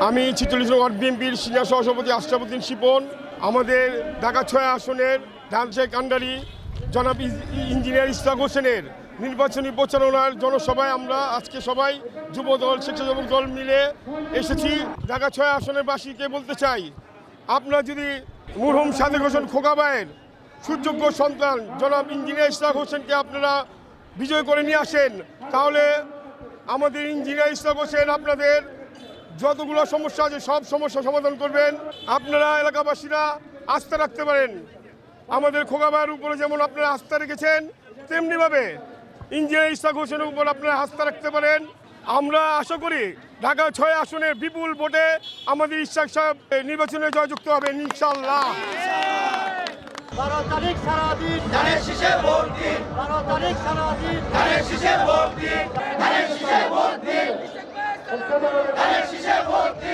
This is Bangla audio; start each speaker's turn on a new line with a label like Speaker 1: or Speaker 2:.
Speaker 1: আমি ৪৬ নং ওয়ার্ড বিএনপির সিনিয়র সহসভাপতি আশরাফুদ্দিন শিপন। আমাদের ঢাকা ৬ আসনের ধানশেখ কান্ডারি জনাব ইঞ্জিনিয়ার ইশরাক হোসেনের নির্বাচনী প্রচারণার জনসভায় আমরা আজকে সবাই যুবদল স্বেচ্ছাসেবক দল মিলে এসেছি। ঢাকা ৬ আসনের বাসীকে বলতে চাই, আপনারা যদি মরহুম সাদেক হোসেন খোকাবায়ের সুযোগ্য সন্তান জনাব ইঞ্জিনিয়ার ইশরাক হোসেনকে আপনারা বিজয় করে নিয়ে আসেন, তাহলে আমাদের ইঞ্জিনিয়ার ইশরাক হোসেন আপনাদের যতগুলো সমস্যা আছে সব সমস্যা সমাধান করবেন। আপনারা এলাকাবাসীরা আস্থা রাখতে পারেন। আমাদের খোকাবায়ের উপরে যেমন আপনারা আস্থা রেখেছেন, তেমনিভাবে ইঞ্জিনিয়ার ইশরাক হোসেনের উপর আপনারা আস্থা রাখতে পারেন। আমরা আশা করি ঢাকা ৬ আসনের বিপুল ভোটে আমাদের ইশরাক সাহেব নির্বাচনে জয়যুক্ত হবেন ইনশাআল্লাহ।
Speaker 2: 12 তারিখ সারাদিন ধানের শীষে ভোট দিন। 12 তারিখ সারাদিন
Speaker 3: ধানের শীষে ভোট দিন, ধানের শীষে ভোট দিন, ধানের শীষে ভোট দিন।